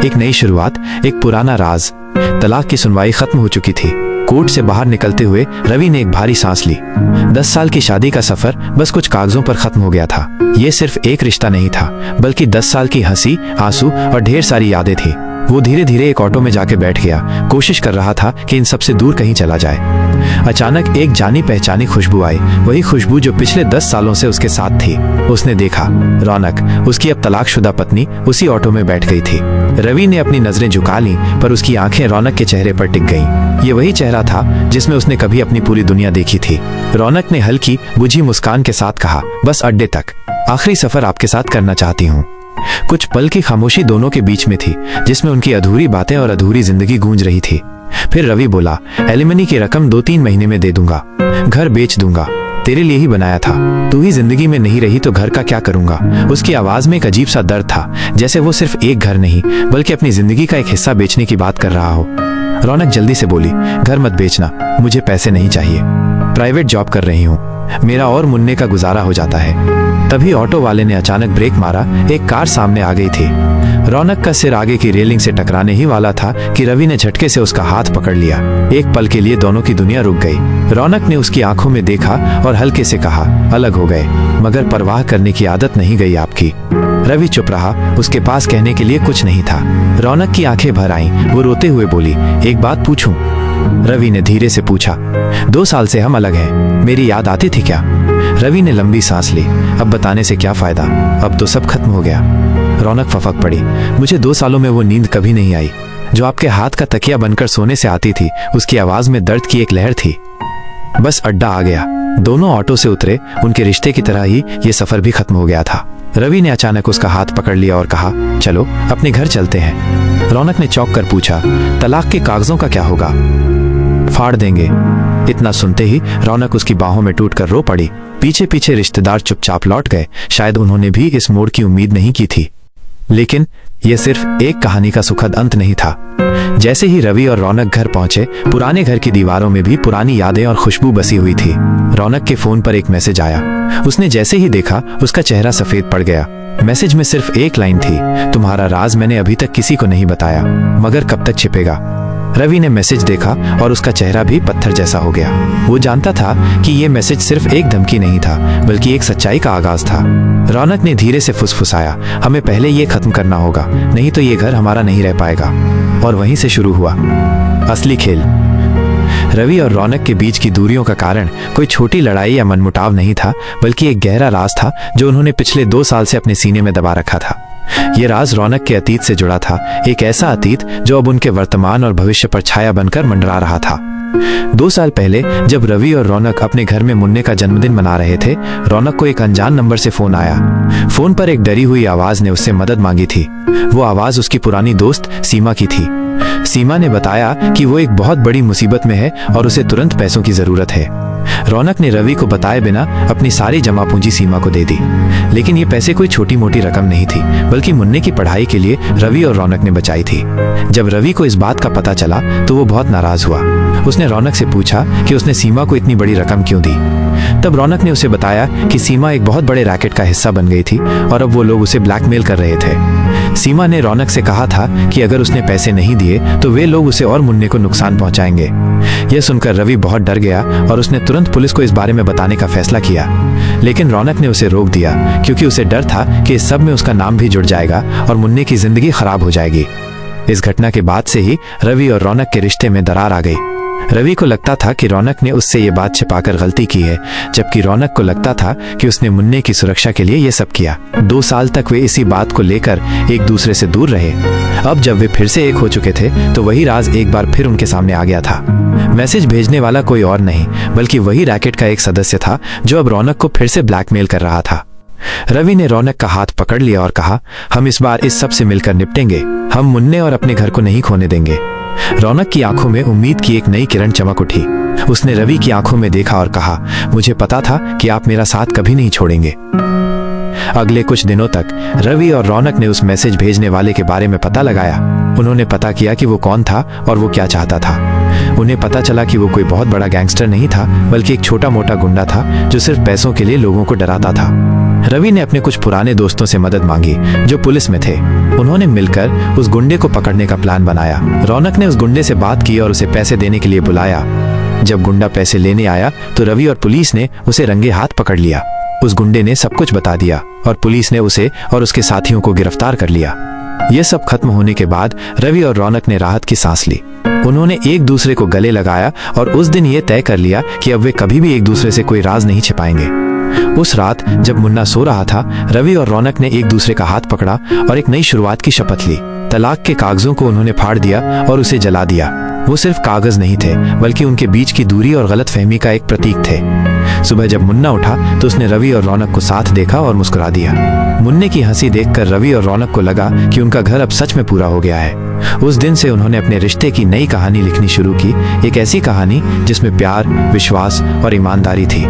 एक नई शुरुआत, एक पुराना राज। तलाक की सुनवाई खत्म हो चुकी थी। कोर्ट से बाहर निकलते हुए रवि ने एक भारी सांस ली। 10 साल की शादी का सफर बस कुछ कागजों पर खत्म हो गया था। ये सिर्फ एक रिश्ता नहीं था, बल्कि 10 साल की हंसी, आंसू और ढेर सारी यादें थी। वो धीरे धीरे एक ऑटो में जाके बैठ गया, कोशिश कर रहा था कि इन सबसे दूर कहीं चला जाए। अचानक एक जानी पहचानी खुशबू आई, वही खुशबू जो पिछले 10 सालों से उसके साथ थी। उसने देखा, रौनक, उसकी अब तलाकशुदा पत्नी, उसी ऑटो में बैठ गई थी। रवि ने अपनी नजरें झुका ली, पर उसकी आंखें रौनक के चेहरे पर टिक गईं। ये वही चेहरा था जिसमें उसने कभी अपनी पूरी दुनिया देखी थी। रौनक ने हल्की बुझी मुस्कान के साथ कहा, बस अड्डे तक, आखिरी सफर आपके साथ करना चाहती हूँ। कुछ पल की खामोशी दोनों के बीच में थी, जिसमें उनकी अधूरी बातें और अधूरी जिंदगी गूंज रही थी। फिर रवि बोला, एलिमनी की रकम 2-3 महीने में दे दूंगा, घर बेच दूंगा, तेरे लिए ही बनाया था। तू ही जिंदगी में नहीं रही तो घर का क्या करूंगा। उसकी आवाज में एक अजीब सा दर्द था, जैसे वो सिर्फ एक घर नहीं बल्कि अपनी जिंदगी का एक हिस्सा बेचने की बात कर रहा हो। रौनक जल्दी से बोली, घर मत बेचना, मुझे पैसे नहीं चाहिए, प्राइवेट जॉब कर रही हूँ, मेरा और मुन्ने का गुजारा हो जाता है। तभी ऑटो वाले ने अचानक ब्रेक मारा, एक कार सामने आ गई थी। रौनक का सिर आगे की रेलिंग से टकराने ही वाला था कि रवि ने झटके से उसका हाथ पकड़ लिया। एक पल के लिए दोनों की दुनिया रुक गई। रौनक ने उसकी आंखों में देखा और हल्के से कहा, अलग हो गए, मगर परवाह करने की आदत नहीं गई आपकी। रवि चुप रहा, उसके पास कहने के लिए कुछ नहीं था। रौनक की आंखें भर आईं, वो रोते हुए बोली, एक बात पूछूं? रवि ने धीरे से पूछा। 2 साल से हम अलग हैं, मेरी याद आती थी क्या? रवि ने लंबी सांस ली, अब बताने से क्या फायदा, अब तो सब खत्म हो गया। रौनक फफक पड़ी, मुझे 2 सालों में वो नींद कभी नहीं आई जो आपके हाथ का तकिया बनकर सोने से आती थी। उसकी आवाज में दर्द की एक लहर थी। बस अड्डा आ गया, दोनों ऑटो से उतरे, उनके रिश्ते की तरह ही ये सफर भी खत्म हो गया था। रवि ने अचानक उसका हाथ पकड़ लिया और कहा, चलो अपने घर चलते हैं। रौनक ने चौंक कर पूछा, तलाक के कागजों का क्या होगा? फाड़ देंगे। इतना सुनते ही रौनक उसकी बाहों में टूटकर रो पड़ी। पीछे पीछे रिश्तेदार चुपचाप लौट गए, शायद उन्होंने भी इस मोड़ की उम्मीद नहीं की थी। लेकिन यह सिर्फ एक कहानी का सुखद अंत नहीं था। जैसे ही रवि और रौनक घर पहुंचे, पुराने घर की दीवारों में भी पुरानी यादें और खुशबू बसी हुई थी। रौनक के फोन पर एक मैसेज आया। उसने जैसे ही देखा, उसका चेहरा सफेद पड़ गया। मैसेज में सिर्फ एक लाइन थी, तुम्हारा राज मैंने अभी तक किसी को नहीं बताया, मगर कब तक छिपेगा? रवि ने मैसेज देखा और उसका चेहरा भी पत्थर जैसा हो गया। वो जानता था कि ये मैसेज सिर्फ एक धमकी नहीं था, बल्कि एक सच्चाई का आगाज था। रौनक ने धीरे से फुसफुसाया, हमें पहले ये खत्म करना होगा, नहीं तो ये घर हमारा नहीं रह पाएगा। और वहीं से शुरू हुआ असली खेल। रवि और रौनक के बीच की दूरियों का कारण कोई छोटी लड़ाई या मनमुटाव नहीं था, बल्कि एक गहरा राज था जो उन्होंने पिछले 2 साल से अपने सीने में दबा रखा था। ये राज रौनक के अतीत से जुड़ा था, एक ऐसा अतीत जो अब उनके वर्तमान और भविष्य पर छाया बनकर मंडरा रहा था। 2 साल पहले जब रवि और रौनक अपने घर में मुन्ने का जन्मदिन मना रहे थे, रौनक को एक अनजान नंबर से फोन आया। फोन पर एक डरी हुई आवाज ने उससे मदद मांगी थी। वो आवाज उसकी पुरानी दोस्त सीमा की थी। सीमा ने बताया कि वो एक बहुत बड़ी मुसीबत में है और उसे तुरंत पैसों की जरूरत है। रौनक ने रवि को बताए बिना अपनी सारी जमा पूंजी सीमा को दे दी। लेकिन ये पैसे कोई छोटी मोटी रकम नहीं थी, बल्कि मुन्ने की पढ़ाई के लिए रवि और रौनक ने बचाई थी। जब रवि को इस बात का पता चला तो वो बहुत नाराज हुआ। उसने रौनक से पूछा कि उसने सीमा को इतनी बड़ी रकम क्यों दी। तब रौनक ने उसे बताया कि सीमा एक बहुत बड़े रैकेट का हिस्सा बन गई थी और अब वो लोग उसे ब्लैकमेल कर रहे थे। सीमा ने रौनक से कहा था कि अगर उसने पैसे नहीं दिए तो वे लोग उसे और मुन्ने को नुकसान पहुंचाएंगे। यह सुनकर रवि बहुत डर गया और उसने तुरंत पुलिस को इस बारे में बताने का फैसला किया। लेकिन रौनक ने उसे रोक दिया, क्योंकि उसे डर था कि इस सब में उसका नाम भी जुड़ जाएगा और मुन्ने की जिंदगी खराब हो जाएगी। इस घटना के बाद से ही रवि और रौनक के रिश्ते में दरार आ गई। रवि को लगता था कि रौनक ने उससे ये बात छिपाकर गलती की है, जबकि रौनक को लगता था कि उसने मुन्ने की सुरक्षा के लिए ये सब किया। 2 साल तक वे इसी बात को लेकर एक दूसरे से दूर रहे। अब जब वे फिर से एक हो चुके थे तो वही राज एक बार फिर उनके सामने आ गया था। मैसेज भेजने वाला कोई और नहीं, बल्कि वही रैकेट का एक सदस्य था जो अब रौनक को फिर से ब्लैकमेल कर रहा था। रवि ने रौनक का हाथ पकड़ लिया और कहा, हम इस बार इस सब से मिलकर निपटेंगे, हम मुन्ने और अपने घर को नहीं खोने देंगे। रौनक की आंखों में उम्मीद की एक नई किरण चमक उठी। उसने रवि की आंखों में देखा और कहा, मुझे पता था कि आप मेरा साथ कभी नहीं छोड़ेंगे। अगले कुछ दिनों तक रवि और रौनक ने उस मैसेज भेजने वाले के बारे में पता लगाया। उन्होंने पता किया कि वो कौन था और वो क्या चाहता था। उन्हें पता चला कि वो कोई बहुत बड़ा गैंगस्टर नहीं था, बल्कि एक छोटा मोटा गुंडा था जो सिर्फ पैसों के लिए लोगों को डराता था। रवि ने अपने कुछ पुराने दोस्तों से मदद मांगी जो पुलिस में थे। उन्होंने मिलकर उस गुंडे को पकड़ने का प्लान बनाया। रौनक ने उस गुंडे से बात की और उसे पैसे देने के लिए बुलाया। जब गुंडा पैसे लेने आया तो रवि और पुलिस ने उसे रंगे हाथ पकड़ लिया। उस गुंडे ने सब कुछ बता दिया और पुलिस ने उसे और उसके साथियों को गिरफ्तार कर लिया। ये सब खत्म होने के बाद रवि और रौनक ने राहत की सांस ली। उन्होंने एक दूसरे को गले लगाया और उस दिन ये तय कर लिया कि अब वे कभी भी एक दूसरे से कोई राज नहीं छिपाएंगे। उस रात जब मुन्ना सो रहा था, रवि और रौनक ने एक दूसरे का हाथ पकड़ा और एक नई शुरुआत की शपथ ली। तलाक के कागजों को उन्होंने फाड़ दिया और उसे जला दिया। वो सिर्फ कागज नहीं थे, बल्कि उनके बीच की दूरी और गलतफहमी का एक प्रतीक थे। सुबह जब मुन्ना उठा तो उसने रवि और रौनक को साथ देखा और मुस्कुरा दिया। मुन्ने की हंसी देखकर रवि और रौनक को लगा कि उनका घर अब सच में पूरा हो गया है। उस दिन से उन्होंने अपने रिश्ते की नई कहानी लिखनी शुरू की, एक ऐसी कहानी जिसमें प्यार, विश्वास और ईमानदारी थी।